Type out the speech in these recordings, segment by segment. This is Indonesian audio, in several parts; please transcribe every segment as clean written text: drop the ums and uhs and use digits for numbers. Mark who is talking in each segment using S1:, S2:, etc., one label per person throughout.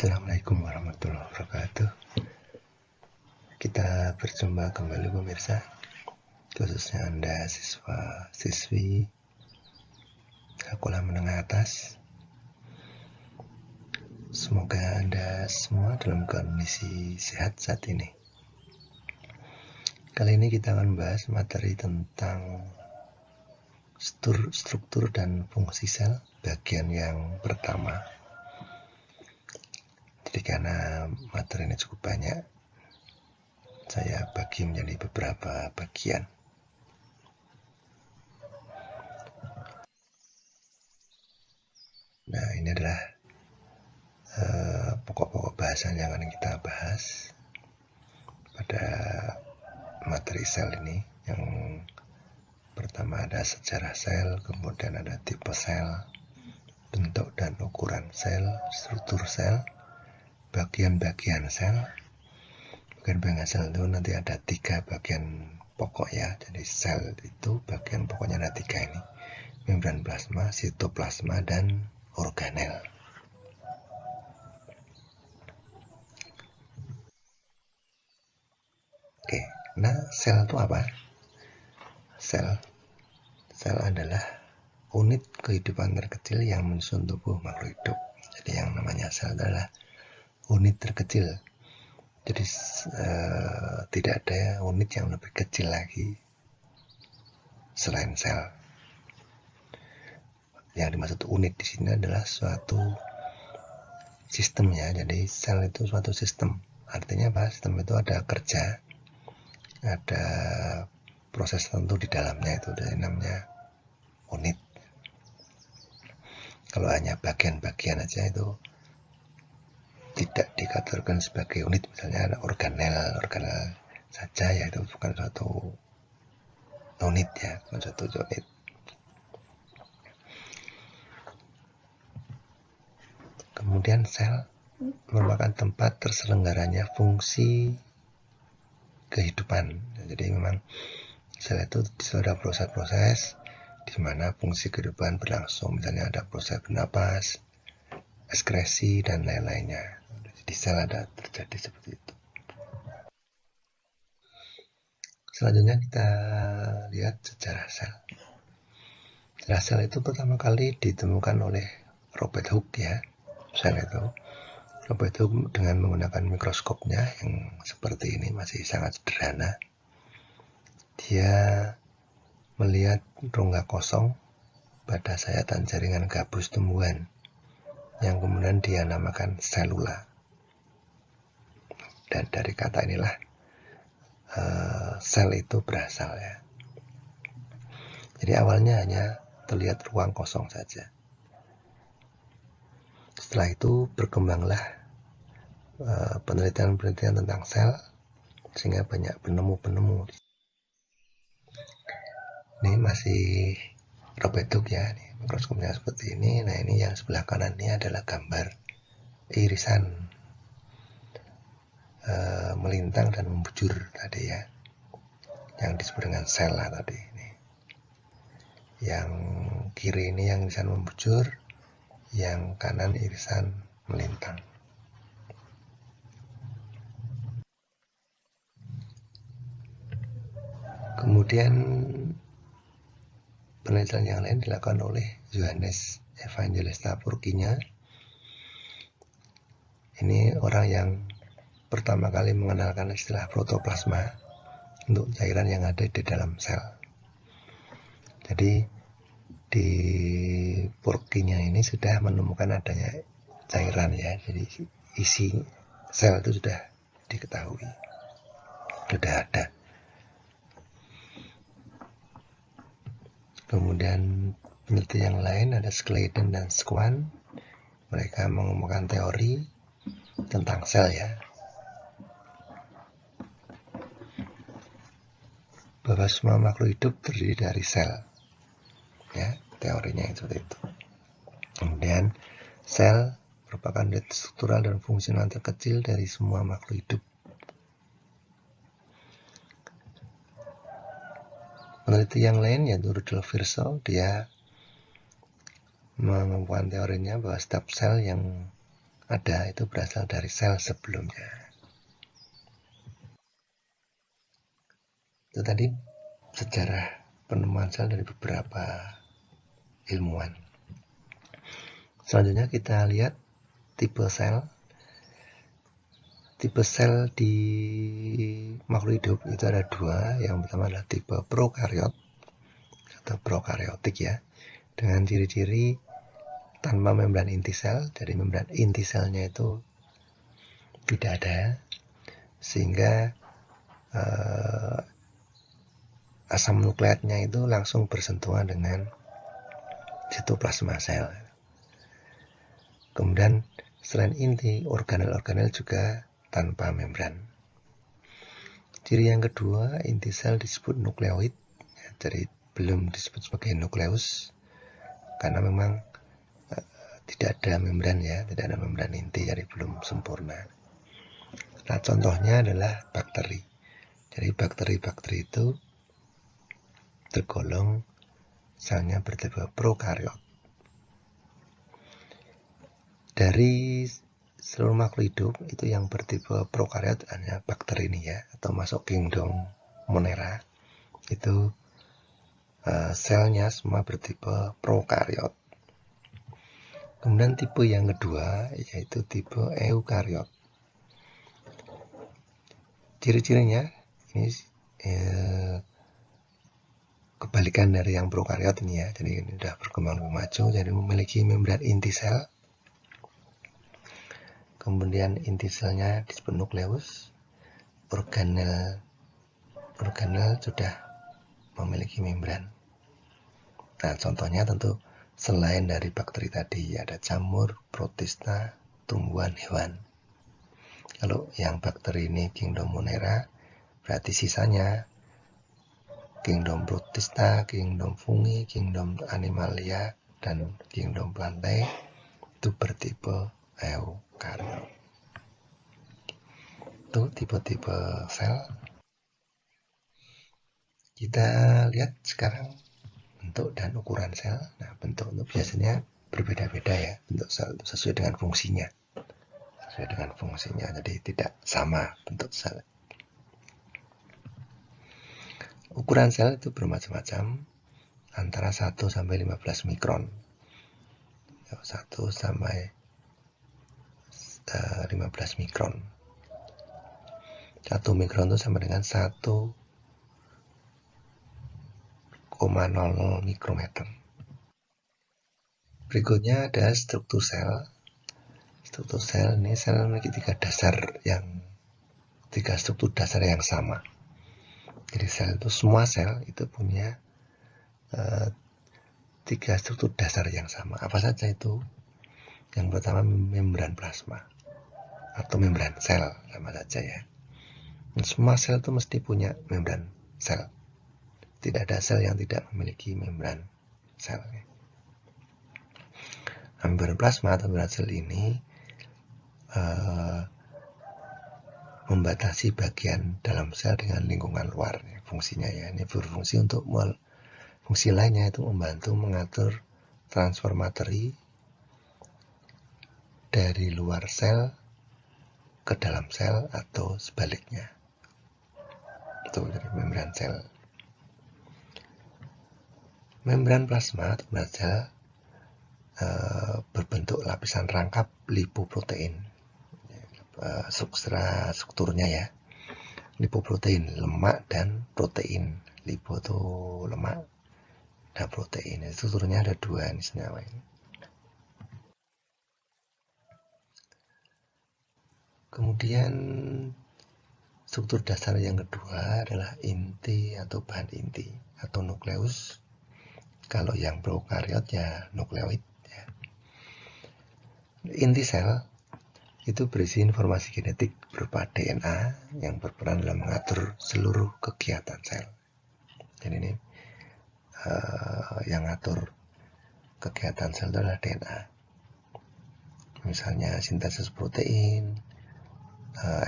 S1: Assalamualaikum warahmatullahi wabarakatuh. Kita berjumpa kembali pemirsa, khususnya Anda siswa-siswi sekolah menengah atas. Semoga Anda semua dalam kondisi sehat saat ini. Kali ini kita akan membahas materi tentang struktur dan fungsi sel bagian yang pertama. Jadi karena materi ini cukup banyak, saya bagi menjadi beberapa bagian. Nah, ini adalah pokok-pokok bahasan yang akan kita bahas pada materi sel ini. Yang pertama ada sejarah sel, kemudian ada tipe sel, bentuk dan ukuran sel, struktur sel, bagian-bagian sel. Bagian-bagian sel itu nanti ada 3 bagian pokok ya. Jadi sel itu bagian pokoknya ada 3 ini: membran plasma, sitoplasma, dan organel. Oke, nah sel itu apa? Sel adalah unit kehidupan terkecil yang menyusun tubuh makhluk hidup. Jadi yang namanya sel adalah unit terkecil. Jadi tidak ada unit yang lebih kecil lagi selain sel. Yang dimaksud unit di sini adalah suatu sistem ya. Jadi sel itu suatu sistem. Artinya apa? Sistem itu ada kerja, ada proses tertentu di dalamnya, itu dari namanya unit. Kalau hanya bagian-bagian aja itu tidak dikategorikan sebagai unit. Misalnya ada organel saja ya, itu bukan suatu unit ya, bukan suatu unit. Kemudian sel merupakan tempat terselenggaranya fungsi kehidupan. Jadi memang sel itu ada proses-proses di mana fungsi kehidupan berlangsung. Misalnya ada proses bernapas, ekskresi, dan lain-lainnya. Di sel ada terjadi seperti itu. Selanjutnya kita lihat sejarah sel. Sejarah sel itu pertama kali ditemukan oleh Robert Hooke ya. Sel itu Robert Hooke dengan menggunakan mikroskopnya yang seperti ini, masih sangat sederhana. Dia melihat rongga kosong pada sayatan jaringan gabus tumbuhan yang kemudian dia namakan selula. Dan dari kata inilah sel itu berasal ya. Jadi awalnya hanya terlihat ruang kosong saja. Setelah itu berkembanglah penelitian-penelitian tentang sel, sehingga banyak penemu-penemu. Ini masih Robert Hooke ya, ini mikroskopnya seperti ini. Nah, ini yang sebelah kanan ini adalah gambar irisan melintang dan membujur tadi ya, yang disebut dengan sel lah tadi ini. Yang kiri ini yang irisan membujur, yang kanan irisan melintang. Kemudian penelitian yang lain dilakukan oleh Johannes Evangelista Purkinje. Ini orang yang pertama kali mengenalkan istilah protoplasma untuk cairan yang ada di dalam sel. Jadi di Purkinje ini sudah menemukan adanya cairan ya. Jadi isi sel itu sudah diketahui, sudah ada. Kemudian peneliti yang lain ada Scladen dan Schwann. Mereka mengemukakan teori tentang sel ya, bahwa semua makhluk hidup terdiri dari sel ya, teorinya seperti itu. Kemudian sel merupakan unit struktural dan fungsional terkecil dari semua makhluk hidup. Peneliti yang lain yaitu Rudolf Virchow, dia mengemukakan teorinya bahwa setiap sel yang ada itu berasal dari sel sebelumnya. Itu tadi sejarah penemuan sel dari beberapa ilmuwan. Selanjutnya kita lihat tipe sel. Tipe sel di makhluk hidup itu ada dua. Yang pertama adalah tipe prokariot atau prokariotik ya, dengan ciri-ciri tanpa membran inti sel. Jadi membran inti selnya itu tidak ada, sehingga asam nukleatnya itu langsung bersentuhan dengan sitoplasma sel. Kemudian selain inti, organel-organel juga tanpa membran. Ciri yang kedua, inti sel disebut nukleoid, jadi belum disebut sebagai nukleus karena memang tidak ada membran ya, tidak ada membran inti, jadi belum sempurna. Nah, contohnya adalah bakteri. Jadi bakteri-bakteri itu tergolong selnya bertipe prokariot. Dari seluruh makhluk hidup itu yang bertipe prokariot hanya bakteri ini ya, atau masuk kingdom Monera. Itu selnya semua bertipe prokariot. Kemudian tipe yang kedua yaitu tipe eukariot. Ciri-cirinya ini kebalikan dari yang prokariot ini ya. Jadi ini sudah berkembang lebih maju, jadi memiliki membran inti sel. Kemudian inti selnya disebut nukleus. Organel sudah memiliki membran. Nah, contohnya tentu selain dari bakteri tadi ada jamur, protista, tumbuhan, hewan. Kalau yang bakteri ini kingdom Monera, berarti sisanya kingdom protista, kingdom fungi, kingdom animalia, dan kingdom plantae itu bertipe eukariot. Itu tipe-tipe sel. Kita lihat sekarang bentuk dan ukuran sel. Nah, bentuk itu biasanya berbeda-beda ya, bentuk sel itu sesuai dengan fungsinya. Jadi tidak sama bentuk sel. Ukuran sel itu bermacam-macam, antara 1 sampai 15 mikron. 1 sampai 15 mikron. 1 mikron itu sama dengan 1,00 mikrometer. Berikutnya ada struktur sel. Struktur sel ini sel memiliki tiga struktur dasar yang sama. Jadi sel itu, semua sel itu punya 3 struktur dasar yang sama. Apa saja itu? Yang pertama membran plasma atau membran sel, sama saja ya. Semua sel itu mesti punya membran sel. Tidak ada sel yang tidak memiliki membran sel. Membran plasma atau membran sel ini membatasi bagian dalam sel dengan lingkungan luar. Fungsinya ya, ini berfungsi untuk fungsi lainnya itu membantu mengatur transfer materi dari luar sel ke dalam sel atau sebaliknya. Itu dari membran sel. Membran plasma atau membran sel berbentuk lapisan rangkap lipoprotein. Strukturnya ya, lipoprotein, lemak dan protein. Lipo itu lemak, dan protein. Strukturnya ada 2 ini senyawa ini. Kemudian struktur dasar yang kedua adalah inti atau bahan inti atau nukleus. Kalau yang prokariot ya nukleoid ya. Inti sel itu berisi informasi genetik berupa DNA yang berperan dalam mengatur seluruh kegiatan sel. Jadi ini yang ngatur kegiatan sel itu adalah DNA. Misalnya sintesis protein,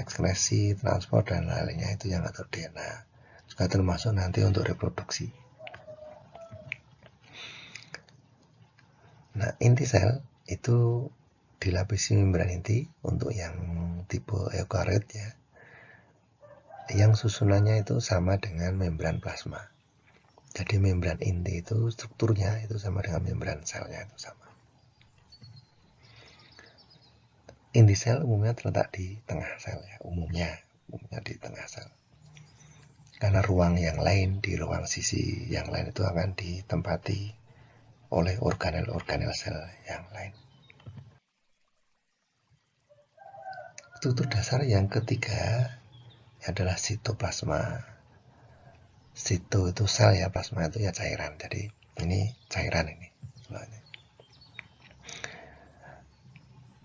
S1: ekskresi, transport, dan lainnya itu yang ngatur DNA. Juga termasuk nanti untuk reproduksi. Nah, inti sel itu dilapisi membran inti untuk yang tipe eukariot ya, yang susunannya itu sama dengan membran plasma. Jadi membran inti itu strukturnya itu sama dengan membran selnya itu sama. Inti sel umumnya terletak di tengah sel ya, umumnya di tengah sel. Karena ruang yang lain di ruang sisi yang lain itu akan ditempati oleh organel-organel sel yang lain. Struktur dasar yang ketiga adalah sitoplasma. Sito itu sel ya, plasma itu ya cairan. Jadi ini cairan ini.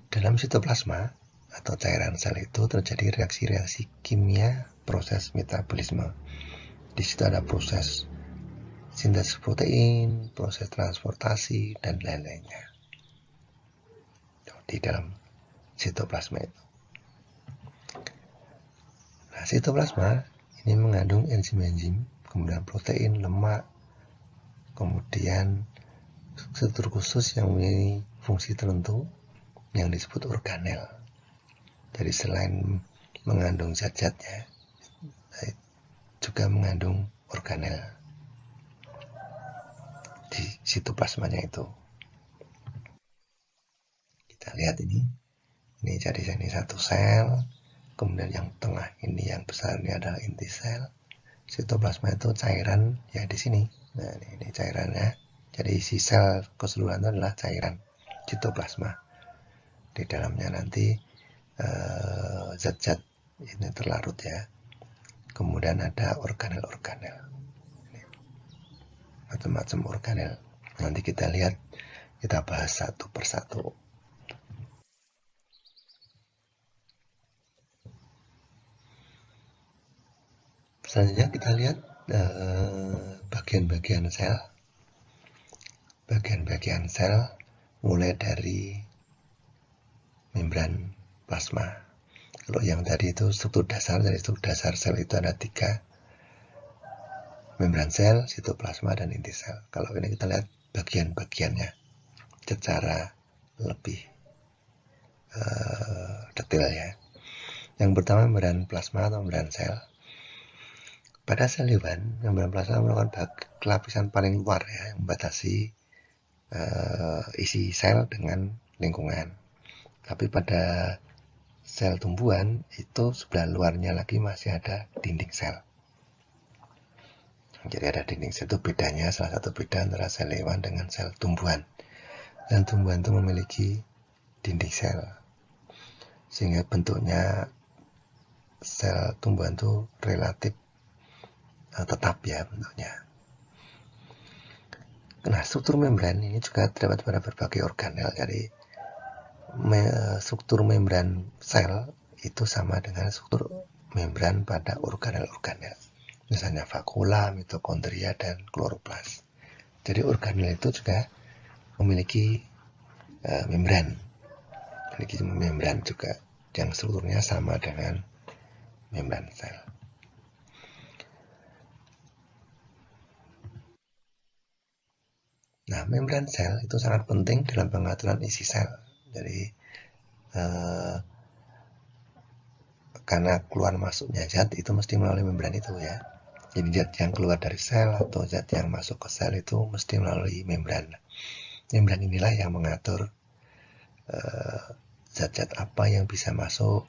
S1: Dalam sitoplasma atau cairan sel itu terjadi reaksi-reaksi kimia, proses metabolisme. Di situ ada proses sintesis protein, proses transportasi, dan lain-lainnya. Di dalam sitoplasma itu. Nah, sitoplasma ini mengandung enzim-enzim, kemudian protein, lemak, kemudian struktur khusus yang memiliki fungsi tertentu yang disebut organel. Jadi selain mengandung zat-zatnya, juga mengandung organel di sitoplasmanya itu. Kita lihat ini jadi ini satu sel, kemudian yang tengah ini yang besar ini adalah inti sel. Sitoplasma itu cairan ya di sini. Nah, ini cairannya. Jadi isi sel keseluruhan itu adalah cairan sitoplasma. Di dalamnya nanti zat-zat ini terlarut ya. Kemudian ada organel-organel. Macam-macam organel. Nanti kita lihat, kita bahas satu persatu. Selanjutnya kita lihat bagian-bagian sel. Bagian-bagian sel mulai dari membran plasma. Kalau yang tadi itu struktur dasar, dari struktur dasar sel itu ada 3. Membran sel, sitoplasma, dan inti sel. Kalau ini kita lihat bagian-bagiannya secara lebih detail ya. Yang pertama membran plasma atau membran sel. Pada sel hewan, membran plasma merupakan lapisan paling luar ya, yang membatasi isi sel dengan lingkungan. Tapi pada sel tumbuhan itu sebelah luarnya lagi masih ada dinding sel. Jadi ada dinding sel, itu bedanya, salah satu beda antara sel hewan dengan sel tumbuhan. Dan tumbuhan itu memiliki dinding sel, sehingga bentuknya sel tumbuhan itu relatif tetap ya bentuknya. Nah, struktur membran ini juga terdapat pada berbagai organel. Jadi struktur membran sel itu sama dengan struktur membran pada organel-organel. Misalnya vakula, mitokondria, dan kloroplas. Jadi organel itu juga memiliki membran. Memiliki membran juga yang strukturnya sama dengan membran sel. Nah, membran sel itu sangat penting dalam pengaturan isi sel. Jadi karena keluar masuknya zat itu mesti melalui membran itu ya. Jadi zat yang keluar dari sel atau zat yang masuk ke sel itu mesti melalui membran. Membran inilah yang mengatur zat-zat apa yang bisa masuk,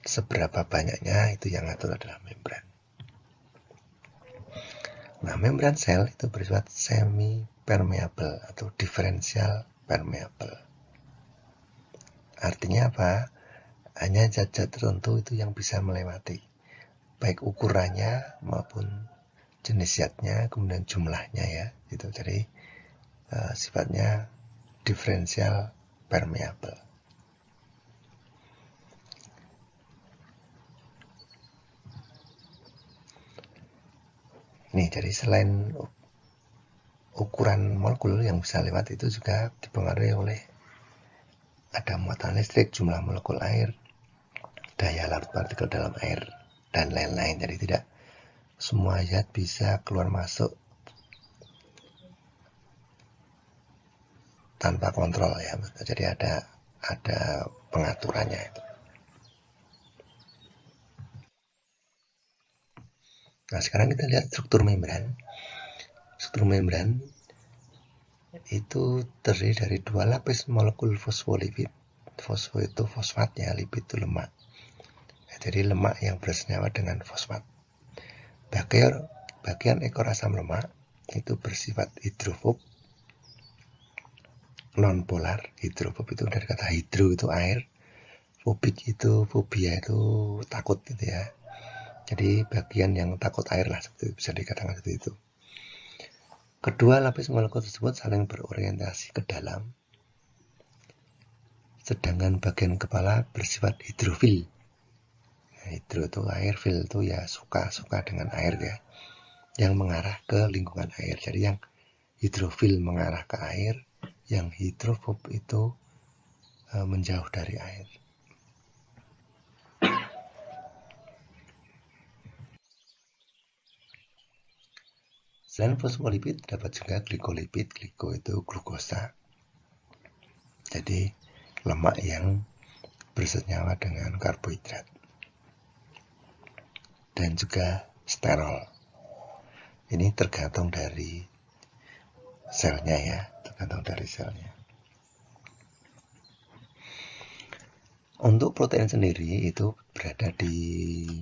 S1: seberapa banyaknya, itu yang ngatur adalah membran. Nah, membran sel itu bersifat semi permeable atau differential permeable. Artinya apa? Hanya zat-zat tertentu itu yang bisa melewati, baik ukurannya maupun jenis zatnya, kemudian jumlahnya ya. Gitu. Jadi sifatnya differential permeable. Nih, jadi selain ukuran molekul yang bisa lewat itu juga dipengaruhi oleh ada muatan listrik, jumlah molekul air, daya larut partikel dalam air, dan lain-lain. Jadi tidak semua zat bisa keluar masuk tanpa kontrol ya. Jadi ada ada pengaturannya itu. Nah, sekarang kita lihat struktur membran. Struktur membran itu terdiri dari dua lapis molekul fosfolipid. Fosfo itu fosfatnya, lipid itu lemak. Nah, jadi lemak yang bersenyawa dengan fosfat. Bagian ekor asam lemak itu bersifat hidrofob, non-polar. Hidrofob itu dari kata hidro itu air, fobik itu fobia itu takut gitu ya. Jadi bagian yang takut air lah, seperti itu, bisa dikatakan seperti itu. Kedua lapis molekul tersebut saling berorientasi ke dalam, sedangkan bagian kepala bersifat hidrofil. Nah, hidro itu air, fil itu ya suka dengan air ya, yang mengarah ke lingkungan air. Jadi yang hidrofil mengarah ke air, yang hidrofob itu menjauh dari air. Selain fosfolipid, terdapat juga glikolipid. Gliko itu glukosa. Jadi lemak yang bersenyawa dengan karbohidrat. Dan juga sterol. Ini tergantung dari selnya ya, tergantung dari selnya. Untuk protein sendiri itu berada di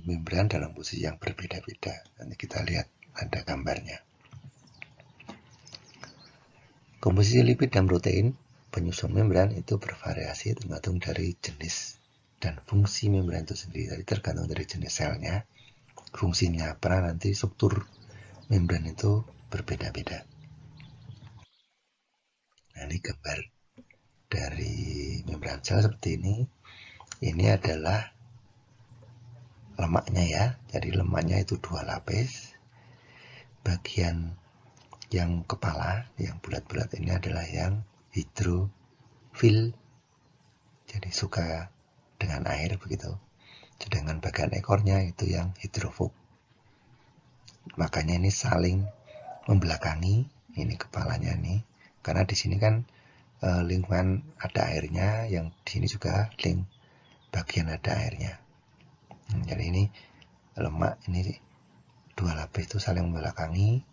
S1: membran dalam posisi yang berbeda-beda. Nanti kita lihat ada gambarnya. Komposisi lipid dan protein penyusun membran itu bervariasi tergantung dari jenis dan fungsi membran itu sendiri. Jadi tergantung dari jenis selnya, fungsinya apa, nanti struktur membran itu berbeda-beda. Nah, ini gambar dari membran sel seperti ini. Ini adalah lemaknya ya. Jadi lemaknya itu dua lapis. Bagian yang kepala, yang bulat-bulat ini adalah yang hidrofil. Jadi suka dengan air begitu. Sedangkan bagian ekornya itu yang hidrofob. Makanya ini saling membelakangi. Ini kepalanya nih. Karena di sini kan lingkungan ada airnya, yang di sini juga bagian ada airnya. Jadi ini lemak, ini dua lapis itu saling membelakangi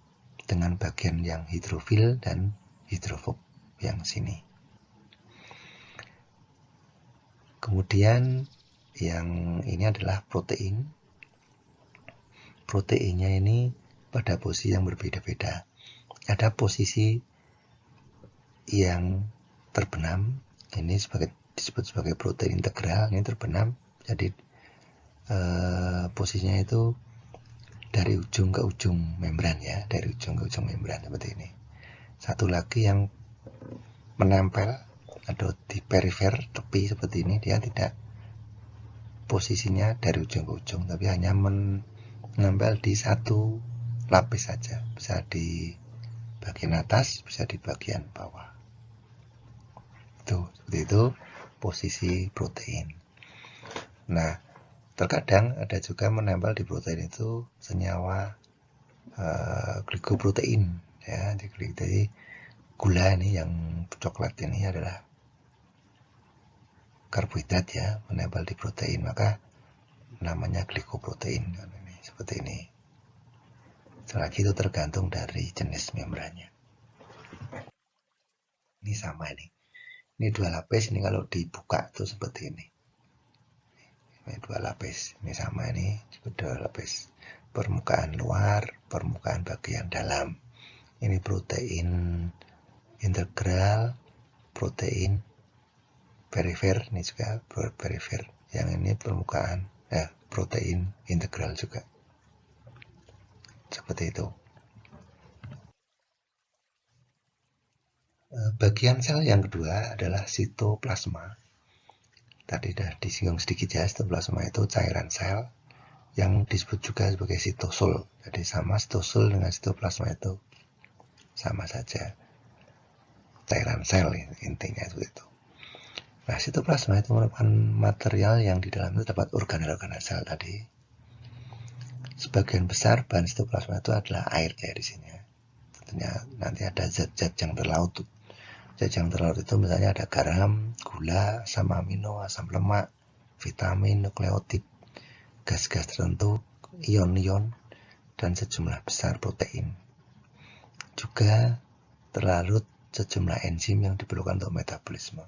S1: dengan bagian yang hidrofil dan hidrofob yang sini. Kemudian yang ini adalah protein. Proteinnya ini pada posisi yang berbeda-beda. Ada posisi yang terbenam, ini disebut sebagai protein integral, ini terbenam. Jadi posisinya itu dari ujung ke ujung membran ya, dari ujung ke ujung membran seperti ini. Satu lagi yang menempel atau di perifer tepi seperti ini, dia tidak posisinya dari ujung ke ujung, tapi hanya menempel di satu lapis saja, bisa di bagian atas, bisa di bagian bawah. Seperti itu posisi protein. Nah, terkadang ada juga menempel di protein itu senyawa glikoprotein ya. Jadi gula ini yang coklat ini adalah karbohidrat ya, menempel di protein, maka namanya glikoprotein. Seperti ini. Selagi itu tergantung dari jenis membrannya. Ini sama ini. Ini dua lapis, ini kalau dibuka itu seperti ini. Ini dua lapis, ini sama ini, dua lapis. Permukaan luar, permukaan bagian dalam. Ini protein integral, protein perifer, ini juga perifer. Yang ini permukaan, protein integral juga. Seperti itu. Bagian sel yang kedua adalah sitoplasma. Tadi sudah disinggung sedikit ya, sitoplasma itu cairan sel yang disebut juga sebagai sitosol. Jadi sama sitosol dengan sitoplasma itu sama saja. Cairan sel intinya seperti itu. Nah, sitoplasma itu merupakan material yang di dalamnya terdapat organel-organel sel tadi. Sebagian besar bahan sitoplasma itu adalah air ya di sini. Tentunya nanti ada zat-zat yang berlaut Zat yang terlarut itu misalnya ada garam, gula, asam amino, asam lemak, vitamin, nukleotid, gas-gas tertentu, ion-ion, dan sejumlah besar protein. Juga terlarut sejumlah enzim yang diperlukan untuk metabolisme.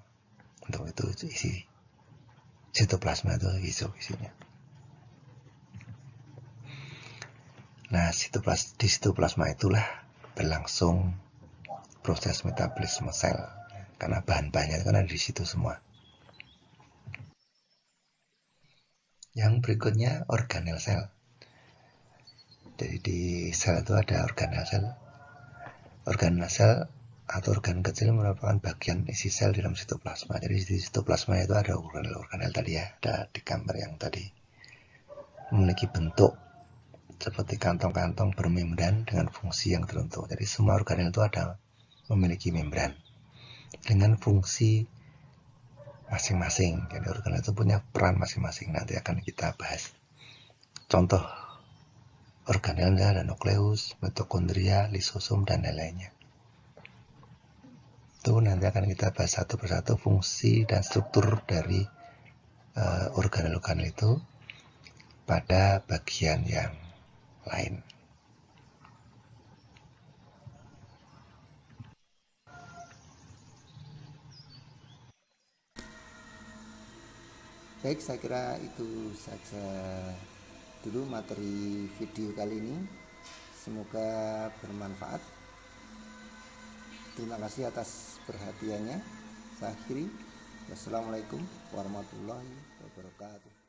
S1: Untuk itu isi sitoplasma itu isinya. Nah, di sitoplasma itulah berlangsung proses metabolisme sel, karena bahan-bahannya kan ada di situ semua. Yang berikutnya organel sel. Jadi di sel itu ada organel sel. Organel sel atau organ kecil merupakan bagian isi sel di dalam sitoplasma. Jadi di sitoplasma itu ada organel tadi ya, ada di gambar yang tadi. Memiliki bentuk seperti kantong-kantong bermembran dengan fungsi yang tertentu. Jadi semua organel itu ada memiliki membran dengan fungsi masing-masing. Jadi organel itu punya peran masing-masing. Nanti akan kita bahas. Contoh organelnya ada nukleus, mitokondria, lisosom, dan lain-lainnya. Itu nanti akan kita bahas satu persatu fungsi dan struktur dari organel-organel itu pada bagian yang lain. Baik, saya kira itu saja dulu materi video kali ini. Semoga bermanfaat. Terima kasih atas perhatiannya. Saya akhiri. Wassalamualaikum warahmatullahi wabarakatuh.